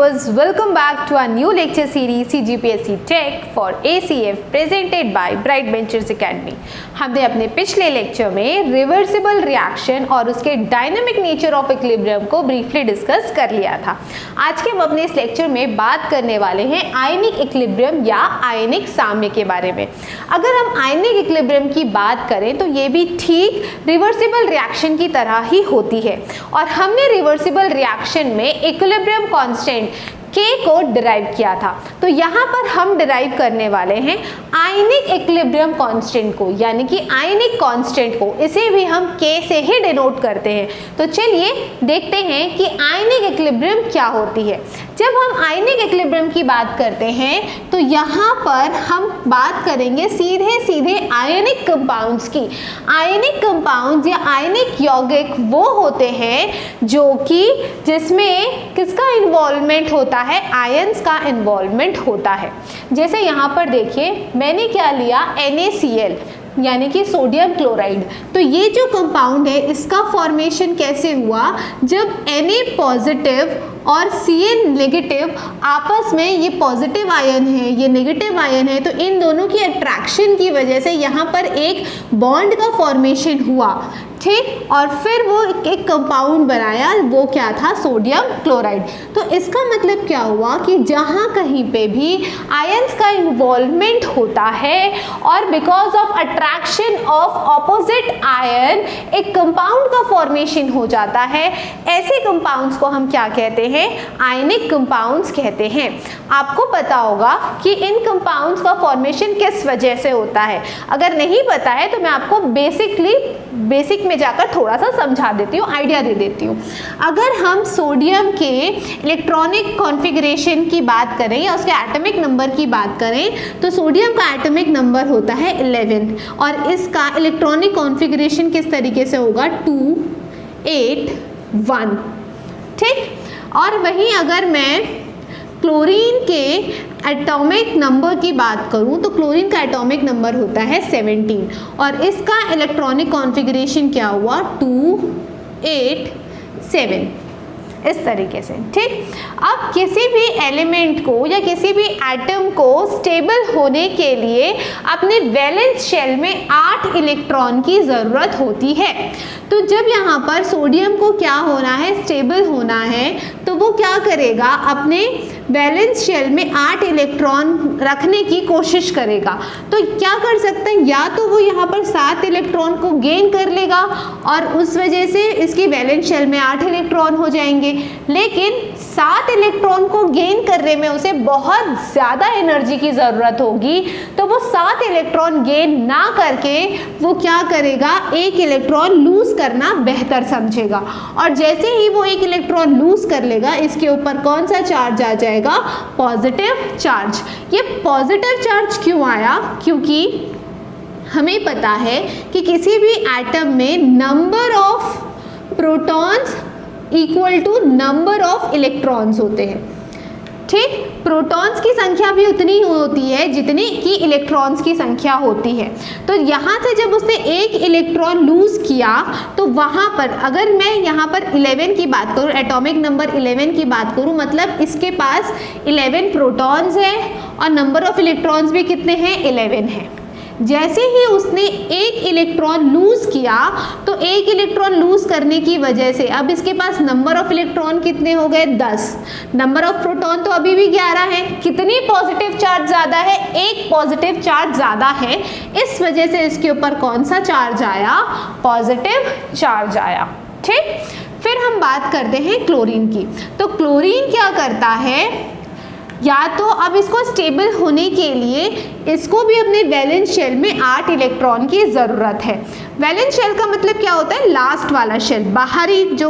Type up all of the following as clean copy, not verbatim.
viewers, welcome back to our new lecture series CGPSC Tech for ACF presented by Bright Ventures Academy। हमने अपने पिछले lecture में reversible reaction और उसके dynamic nature of equilibrium को briefly discuss कर लिया था। आज के हम अपने इस लेक्चर में बात करने वाले हैं आयनिक इक्विलिब्रियम या आयनिक साम्य के बारे में। अगर हम आयनिक इक्विलिब्रियम की बात करें तो ये भी ठीक रिवर्सिबल रिएक्शन की तरह ही होती है और हमने रिवर्सिबल रिएक्शन में इक्विलिब्रियम कांस्टेंट K को डिराइव किया था। तो यहाँ पर हम डिराइव करने वाले हैं आयनिक इक्विलिब्रियम कांस्टेंट को, यानी कि आयनिक कांस्टेंट को, इसे भी हम K से ही डिनोट करते हैं। तो चलिए देखते हैं कि आयनिक इक्विलिब्रियम क्या होती है। जब हम आयनिक इक्विलिब्रियम की बात करते हैं तो यहाँ पर हम बात करेंगे सीधे सीधे आयनिक कंपाउंड्स की। आयनिक कंपाउंड्स या आयनिक यौगिक वो होते हैं जो कि जिसमें किसका इन्वॉल्वमेंट होता है, आयंस का इन्वॉल्वमेंट होता है। जैसे यहाँ पर देखिए मैंने क्या लिया, NaCl यानी कि सोडियम क्लोराइड। तो ये जो कंपाउंड है इसका फॉर्मेशन कैसे हुआ, जब Na पॉजिटिव और Cl नेगेटिव आपस में, ये पॉजिटिव आयन है ये नेगेटिव आयन है, तो इन दोनों की अट्रैक्शन की वजह से यहाँ पर एक बॉन्ड का फॉर्मेशन हुआ, ठीक, और फिर वो एक कंपाउंड बनाया, वो क्या था, सोडियम क्लोराइड। तो इसका मतलब क्या हुआ कि जहाँ कहीं पे भी आयंस का इन्वॉल्वमेंट होता है और because of attraction of opposite ion एक कंपाउंड का फॉर्मेशन हो जाता है, ऐसे कंपाउंड्स को हम क्या कहते हैं, आयनिक कंपाउंड्स कहते हैं। आपको पता होगा कि इन कंपाउंड्स का फॉर्मेशन किस वजह से होता है। अगर नहीं पता है तो मैं आपको बेसिक में जाकर थोड़ा सा समझा देती हूँ, आइडिया दे देती हूँ। अगर हम सोडियम के इलेक्ट्रॉनिक कॉन्फ़िगरेशन की बात करें या उसके एटॉमिक नंबर की बात करें तो सोडियम का एटॉमिक नंबर होता है 11 और इसका इलेक्ट्रॉनिक कॉन्फ़िगरेशन किस तरीके से होगा, 2 8 1, ठीक। और वहीं अगर मैं क्लोरीन के एटॉमिक नंबर की बात करूं तो क्लोरीन का एटॉमिक नंबर होता है 17 और इसका इलेक्ट्रॉनिक कॉन्फ़िगरेशन क्या हुआ, 2 8 7, इस तरीके से, ठीक। अब किसी भी एलिमेंट को या किसी भी एटम को स्टेबल होने के लिए अपने वैलेंस शेल में 8 इलेक्ट्रॉन की ज़रूरत होती है। तो जब यहाँ पर सोडियम को क्या होना है, स्टेबल होना है, तो वो क्या करेगा, अपने वैलेंस शेल में 8 इलेक्ट्रॉन रखने की कोशिश करेगा। तो क्या कर सकते हैं, या तो वो यहाँ पर 7 इलेक्ट्रॉन को गेन कर लेगा और उस वजह से इसकी वैलेंस शेल में 8 इलेक्ट्रॉन हो जाएंगे, लेकिन 7 इलेक्ट्रॉन को गेन करने में उसे बहुत ज़्यादा एनर्जी की ज़रूरत होगी, तो वो 7 इलेक्ट्रॉन गेन ना करके वो क्या करेगा, 1 इलेक्ट्रॉन लूज करना बेहतर समझेगा। और जैसे ही वो 1 इलेक्ट्रॉन लूज कर लेगा, इसके ऊपर कौन सा चार्ज आ जाएगा, पॉजिटिव चार्ज। ये पॉजिटिव चार्ज क्यों आया, क्योंकि हमें पता है कि किसी भी एटम में number of protons equal to number of electrons होते हैं, ठीक। प्रोटॉन्स की संख्या भी उतनी होती है जितनी कि इलेक्ट्रॉन्स की संख्या होती है। तो यहाँ से जब उसने 1 इलेक्ट्रॉन लूज किया तो वहाँ पर अगर मैं यहाँ पर 11 की बात करूँ, एटॉमिक नंबर 11 की बात करूँ, मतलब इसके पास 11 प्रोटॉन्स हैं और नंबर ऑफ इलेक्ट्रॉन्स भी कितने हैं, 11 हैं। जैसे ही उसने 1 इलेक्ट्रॉन लूज किया तो 1 इलेक्ट्रॉन लूज करने की वजह से अब इसके पास नंबर ऑफ इलेक्ट्रॉन कितने हो गए, 10। नंबर ऑफ प्रोटॉन तो अभी भी 11 है। कितनी पॉजिटिव चार्ज ज़्यादा है, 1 पॉजिटिव चार्ज ज़्यादा है, इस वजह से इसके ऊपर कौन सा चार्ज आया, पॉजिटिव चार्ज आया, ठीक। फिर हम बात करते हैं क्लोरीन की। तो क्लोरीन क्या करता है, या तो अब इसको स्टेबल होने के लिए इसको भी अपने वैलेंस शेल में 8 इलेक्ट्रॉन की ज़रूरत है। वैलेंस शेल का मतलब क्या होता है, लास्ट वाला शेल, बाहरी जो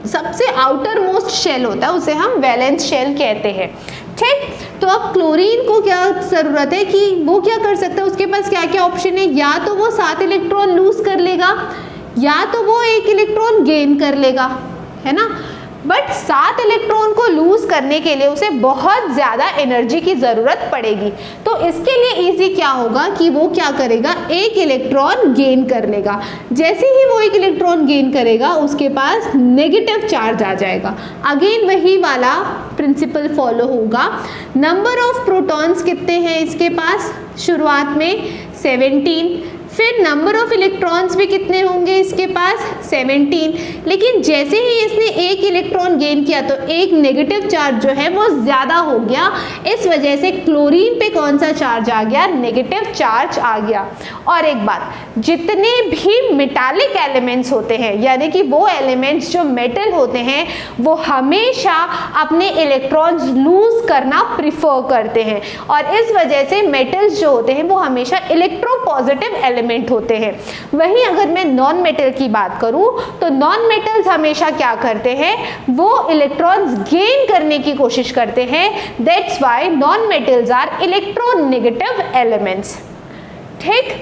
सबसे आउटर मोस्ट शेल होता है उसे हम वैलेंस शेल कहते हैं, ठीक। तो अब क्लोरीन को क्या ज़रूरत है कि वो क्या कर सकता है, उसके पास क्या क्या ऑप्शन है, या तो वो 7 इलेक्ट्रॉन लूज कर लेगा या तो वो 1 इलेक्ट्रॉन गेन कर लेगा, है ना। बट 7 इलेक्ट्रॉन को लूज करने के लिए उसे बहुत ज़्यादा एनर्जी की ज़रूरत पड़ेगी। तो इसके लिए इजी क्या होगा कि वो क्या करेगा, एक इलेक्ट्रॉन गेन कर लेगा। जैसे ही वो एक इलेक्ट्रॉन गेन करेगा उसके पास नेगेटिव चार्ज आ जाएगा। अगेन वही वाला प्रिंसिपल फॉलो होगा। नंबर ऑफ प्रोटॉन्स कितने हैं इसके पास, शुरुआत में 17, फिर नंबर ऑफ इलेक्ट्रॉन्स भी कितने होंगे इसके पास, 17। लेकिन जैसे ही इसने एक इलेक्ट्रॉन गेन किया तो एक नेगेटिव चार्ज जो है वो ज़्यादा हो गया। इस वजह से क्लोरीन पे कौन सा चार्ज आ गया, नेगेटिव चार्ज आ गया। और एक बात, जितने भी मेटालिक एलिमेंट्स होते हैं, यानी कि वो एलिमेंट्स जो मेटल होते हैं, वो हमेशा अपने इलेक्ट्रॉन्स लूज करना प्रिफर करते हैं। और इस वजह से मेटल्स जो होते हैं वो हमेशा इलेक्ट्रोपॉजिटिव एलिमेंट होते हैं। वहीं अगर मैं नॉन मेटल की बात करूं तो नॉन मेटल्स हमेशा क्या करते हैं, वो इलेक्ट्रॉन्स गेन करने की कोशिश करते हैं। That's why non metals are electronegative elements. ठीक,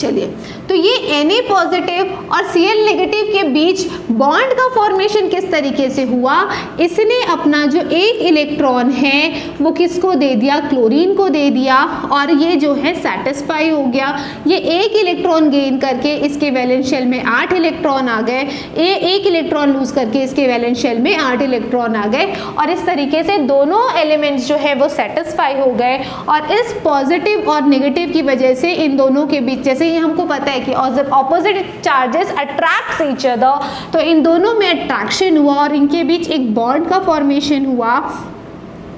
चलिए, तो ये Na पॉजिटिव और Cl नेगेटिव के बीच बॉन्ड का फॉर्मेशन किस तरीके से हुआ, इसने अपना जो एक इलेक्ट्रॉन है वो किसको दे दिया, क्लोरीन को दे दिया, और ये जो है सेटिस्फाई हो गया। ये एक इलेक्ट्रॉन गेन करके इसके वैलेंस शेल में 8 इलेक्ट्रॉन आ गए, ये एक इलेक्ट्रॉन लूज करके इसके वैलेंस शेल में 8 इलेक्ट्रॉन आ गए, और इस तरीके से दोनों एलिमेंट्स जो है वो सेटिस्फाई हो गए। और इस पॉजिटिव और नेगेटिव की वजह से इन दोनों के बीच, जैसे ये हमको पता है कि opposite charges attracts each other, तो इन दोनों में अट्रैक्शन हुआ और इनके बीच एक बॉन्ड का फॉर्मेशन हुआ,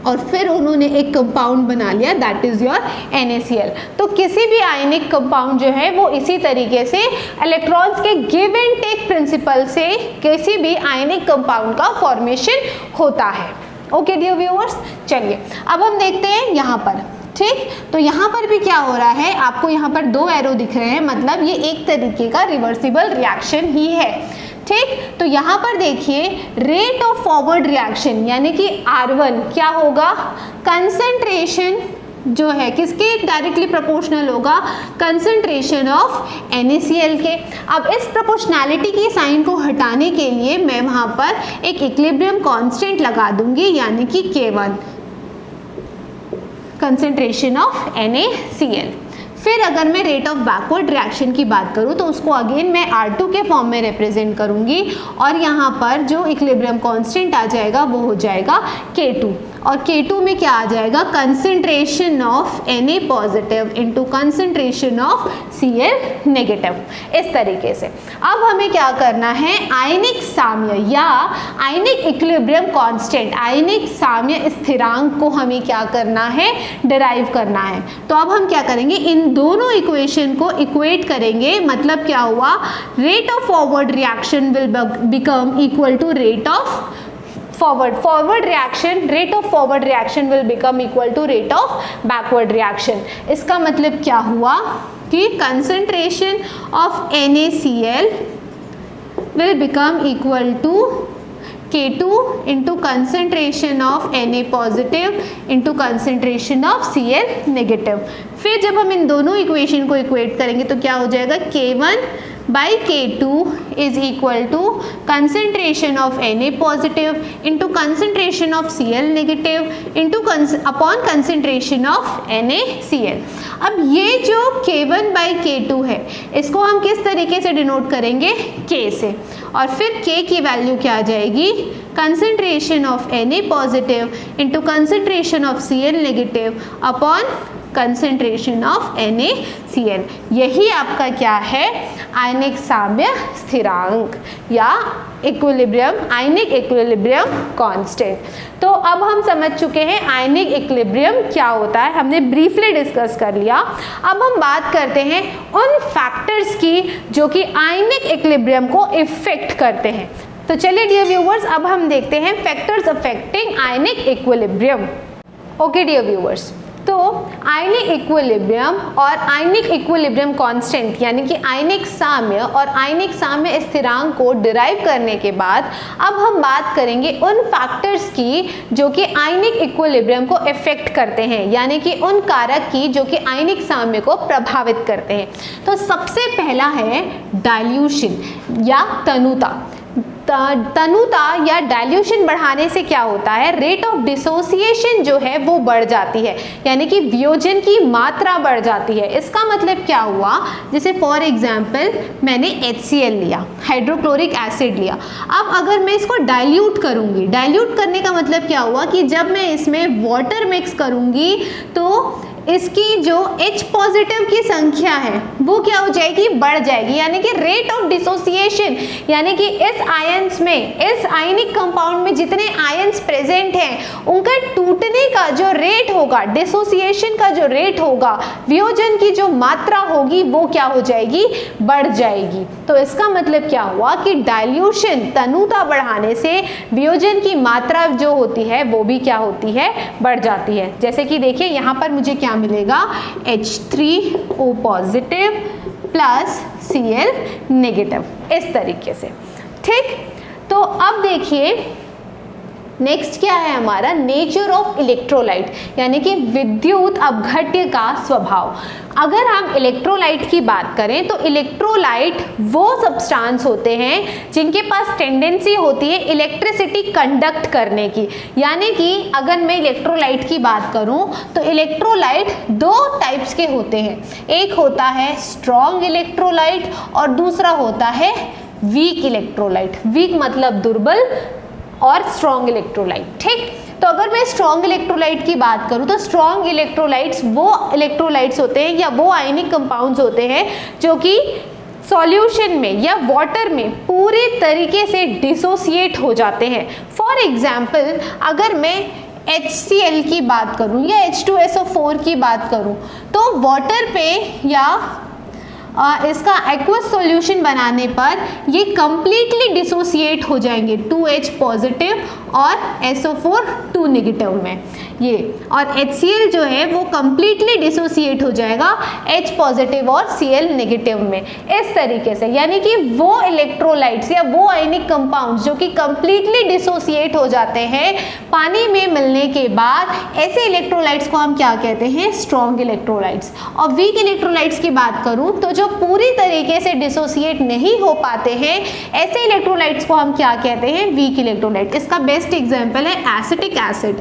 और फिर उन्होंने एक कंपाउंड बना लिया, दैट इज योर NaCl। तो किसी भी आयनिक कंपाउंड जो है वो इसी तरीके से इलेक्ट्रॉन्स के गिव एंड टेक प्रिंसिपल से किसी भी आयनिक कंपाउंड का फॉर्मेशन होता है। ओके डियर व्यूअर्स, चलिए अब हम देखते हैं यहाँ पर। ठीक, तो यहाँ पर भी क्या हो रहा है, आपको यहाँ पर 2 एरो दिख रहे हैं, मतलब ये एक तरीके का रिवर्सिबल रिएक्शन ही है। ठीक, तो यहाँ पर देखिए रेट ऑफ फॉरवर्ड रिएक्शन यानी कि R1 क्या होगा, कंसंट्रेशन जो है किसके डायरेक्टली प्रोपोर्शनल होगा, कंसंट्रेशन ऑफ NaCl के। अब इस प्रोपोर्शनैलिटी की साइन को हटाने के लिए मैं वहाँ पर एक इक्विलिब्रियम कांस्टेंट लगा दूंगी, यानी कि K1, कंसंट्रेशन ऑफ NaCl। फिर अगर मैं रेट ऑफ बैकवर्ड रिएक्शन की बात करूं तो उसको अगेन मैं R2 के फॉर्म में रिप्रेजेंट करूंगी, और यहाँ पर जो इक्विलिब्रियम कांस्टेंट आ जाएगा वो हो जाएगा K2, और K2 में क्या आ जाएगा, concentration of Na positive into concentration of Cl negative. इस तरीके से अब हमें क्या करना है, आयनिक साम्य या आयनिक इक्विलिब्रियम कांस्टेंट, आयनिक साम्य स्थिरांक को हमें क्या करना है, डिराइव करना है। तो अब हम क्या करेंगे, इन दोनों इक्वेशन को इक्वेट करेंगे। मतलब क्या हुआ, rate of forward reaction will become equal to rate of forward reaction, rate of forward reaction will become equal to rate of backward reaction. इसका मतलब क्या हुआ कि concentration of NaCl will become equal to K2 into concentration of Na positive into concentration of Cl negative. फिर जब हम इन दोनों equation को इक्वेट करेंगे तो क्या हो जाएगा, K1 by K2 is equal to concentration of Na positive into concentration of Cl negative into upon concentration of NaCl। अब ये जो K1 by K2 है इसको हम किस तरीके से डिनोट करेंगे, K से, और फिर K की वैल्यू क्या आ जाएगी, concentration of Na positive into concentration of Cl negative upon concentration of NaCl। यही आपका क्या है, आयनिक साम्य स्थिरांक या इक्विलिब्रियम, आयनिक इक्विलिब्रियम कांस्टेंट। तो अब हम समझ चुके हैं आयनिक इक्विलिब्रियम क्या होता है, हमने ब्रीफली डिस्कस कर लिया। अब हम बात करते हैं उन फैक्टर्स की जो कि आयनिक इक्विलिब्रियम को इफेक्ट करते हैं। तो चलिए डियर व्यूअर्स, अब हम देखते हैं factors affecting ionic equilibrium. Okay dear viewers, तो आयनिक इक्विलिब्रियम और आयनिक इक्विलिब्रियम कांस्टेंट यानी कि आयनिक साम्य और आयनिक साम्य स्थिरांक को डिराइव करने के बाद अब हम बात करेंगे उन फैक्टर्स की जो कि आयनिक इक्विलिब्रियम को इफेक्ट करते हैं, यानी कि उन कारक की जो कि आयनिक साम्य को प्रभावित करते हैं। तो सबसे पहला है डाइल्यूशन या तनुता। तनुता या डाइल्यूशन बढ़ाने से क्या होता है, रेट ऑफ डिसोसिएशन जो है वो बढ़ जाती है, यानी कि वियोजन की मात्रा बढ़ जाती है। इसका मतलब क्या हुआ, जैसे फॉर एग्जांपल मैंने HCl लिया, हाइड्रोक्लोरिक एसिड लिया, अब अगर मैं इसको डाइल्यूट करूंगी, डाइल्यूट करने का मतलब क्या हुआ कि जब मैं इसमें वाटर मिक्स करूंगी तो इसकी जो H पॉजिटिव की संख्या है वो क्या हो जाएगी, बढ़ जाएगी, यानी कि रेट ऑफ डिसोसिएशन, यानी कि इस आयंस में, इस आयनिक कंपाउंड में जितने आयंस प्रेजेंट हैं उनका टूटने का जो रेट होगा, डिसोसिएशन का जो रेट होगा, वियोजन की जो मात्रा होगी वो क्या हो जाएगी, बढ़ जाएगी। तो इसका मतलब क्या हुआ कि डाइल्यूशन, तनुता बढ़ाने से वियोजन की मात्रा जो होती है वो भी क्या होती है, बढ़ जाती है। जैसे कि देखिए यहाँ पर मुझे क्या मिलेगा, H3O positive plus Cl negative, इस तरीके से। ठीक, तो अब देखिए नेक्स्ट क्या है हमारा, नेचर ऑफ इलेक्ट्रोलाइट, यानी कि विद्युत अपघट्य का स्वभाव। अगर हम इलेक्ट्रोलाइट की बात करें तो इलेक्ट्रोलाइट वो सब्सटेंस होते हैं जिनके पास टेंडेंसी होती है इलेक्ट्रिसिटी कंडक्ट करने की, यानी कि अगर मैं इलेक्ट्रोलाइट की बात करूं तो इलेक्ट्रोलाइट दो टाइप्स के होते हैं, एक होता है स्ट्रॉन्ग इलेक्ट्रोलाइट और दूसरा होता है वीक इलेक्ट्रोलाइट। वीक मतलब दुर्बल और स्ट्रॉन्ग इलेक्ट्रोलाइट। ठीक, तो अगर मैं स्ट्रॉन्ग इलेक्ट्रोलाइट की बात करूं तो स्ट्रॉन्ग इलेक्ट्रोलाइट्स वो इलेक्ट्रोलाइट्स होते हैं या वो आयनिक कंपाउंड्स होते हैं जो कि सॉल्यूशन में या वाटर में पूरे तरीके से डिसोसिएट हो जाते हैं। फॉर एग्जाम्पल अगर मैं HCl की बात करूं या H2SO4 की बात करूं तो वाटर पे या इसका एक्वस सॉल्यूशन बनाने पर ये कंप्लीटली डिसोसिएट हो जाएंगे, 2H पॉजिटिव और SO4 2 नेगेटिव में ये, और HCl जो है वो कंप्लीटली डिसोसिएट हो जाएगा H पॉजिटिव और Cl नेगेटिव में, इस तरीके से। यानी कि वो इलेक्ट्रोलाइट्स या वो आयनिक कंपाउंड्स जो कि कंप्लीटली डिसोसिएट हो जाते हैं पानी में मिलने के बाद, ऐसे इलेक्ट्रोलाइट्स को हम क्या कहते हैं, स्ट्रॉन्ग इलेक्ट्रोलाइट्स। और वीक इलेक्ट्रोलाइट्स की बात करूं तो जो पूरी तरीके से डिसोसिएट नहीं हो पाते हैं ऐसे इलेक्ट्रोलाइट्स को हम क्या कहते हैं, वीक इलेक्ट्रोलाइट। इसका बेस्ट एग्जांपल है एसिटिक एसिड।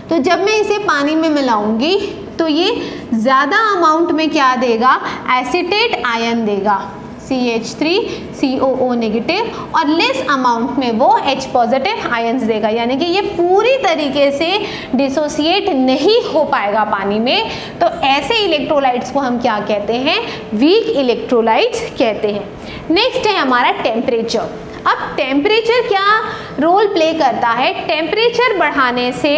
तो जब मैं इसे पानी में मिलाऊंगी तो ये ज़्यादा अमाउंट में क्या देगा, एसीटेट आयन देगा, CH3COO नेगेटिव, और लेस अमाउंट में वो H पॉजिटिव आयंस देगा, यानी कि ये पूरी तरीके से डिसोसिएट नहीं हो पाएगा पानी में। तो ऐसे इलेक्ट्रोलाइट्स को हम क्या कहते हैं, वीक इलेक्ट्रोलाइट्स कहते हैं। नेक्स्ट है हमारा टेम्परेचर। अब टेम्परेचर क्या रोल प्ले करता है, टेम्परेचर बढ़ाने से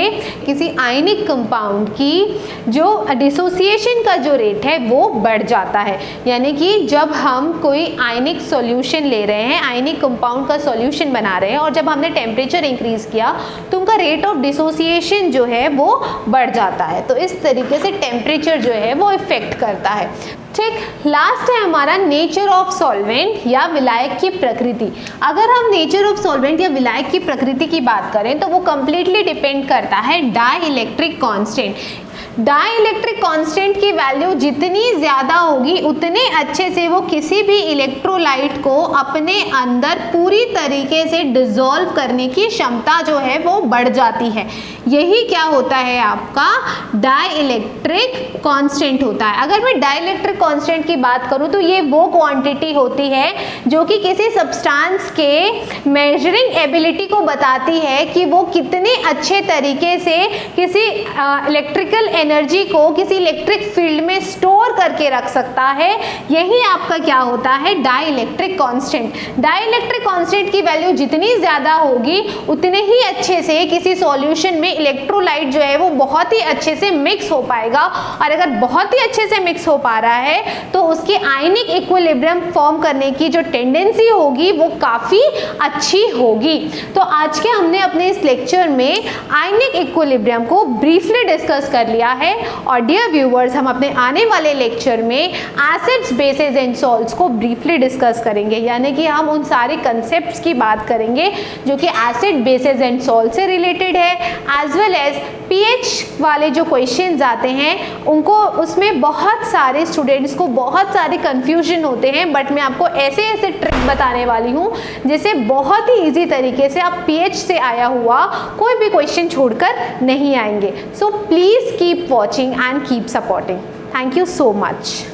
किसी आयनिक कंपाउंड की जो डिसोसिएशन का जो रेट है वो बढ़ जाता है। यानी कि जब हम कोई आयनिक सॉल्यूशन ले रहे हैं, आयनिक कंपाउंड का सॉल्यूशन बना रहे हैं, और जब हमने टेम्परेचर इंक्रीज किया तो उनका रेट ऑफ डिसोसिएशन जो है वो बढ़ जाता है। तो इस तरीके से टेम्परेचर जो है वो इफेक्ट करता है। ठीक, लास्ट है हमारा नेचर ऑफ सॉल्वेंट या विलायक की प्रकृति। अगर हम नेचर ऑफ सॉल्वेंट या विलायक की प्रकृति की बात करें तो वो कंप्लीटली डिपेंड करता है dielectric constant. Dielectric constant की वैल्यू जितनी ज़्यादा होगी उतने अच्छे से वो किसी भी इलेक्ट्रोलाइट को अपने अंदर पूरी तरीके से डिसॉल्व करने की क्षमता जो है वो बढ़ जाती है। यही क्या होता है, आपका डाई इलेक्ट्रिक कांस्टेंट होता है। अगर मैं डाई इलेक्ट्रिक कांस्टेंट की बात करूं तो ये वो क्वांटिटी होती है जो कि किसी सब्सटेंस के मेजरिंग एबिलिटी को बताती है कि वो कितने अच्छे तरीके से किसी इलेक्ट्रिकल एनर्जी को किसी इलेक्ट्रिक फील्ड में स्टोर करके रख सकता है। यही आपका क्या होता है, dielectric constant. Dielectric constant की वैल्यू जितनी ज़्यादा होगी उतने ही अच्छे से किसी सॉल्यूशन में इलेक्ट्रोलाइट जो है वो बहुत ही अच्छे से मिक्स हो पाएगा, और अगर बहुत ही अच्छे से मिक्स हो पा रहा है तो उसकी आयनिक इक्विलिब्रियम फॉर्म करने की जो टेंडेंसी होगी वो काफ़ी अच्छी होगी। तो आज के हमने अपने इस लेक्चर में आयनिक इक्विलिब्रियम को ब्रीफली डिस्कस कर लिया है। और डियर व्यूअर्स, हम अपने आने वाले लेक्चर में एसिड्स, बेसेस एंड सॉल्ट्स को ब्रीफली डिस्कस करेंगे, यानी कि हम उन सारे कंसेप्ट्स की बात करेंगे जो कि एसिड, बेसेस एंड सॉल्ट से रिलेटेड है। एज वेल एज पीएच वाले जो क्वेश्चंस आते हैं उनको उसमें बहुत सारे स्टूडेंट्स को बहुत सारे कंफ्यूजन होते हैं, बट मैं आपको ऐसे ऐसे ट्रिक बताने वाली हूँ जिससे बहुत ही इजी तरीके से आप पीएच से आया हुआ कोई भी क्वेश्चन छोड़कर नहीं आएंगे. So please keep watching and keep supporting. Thank you so much.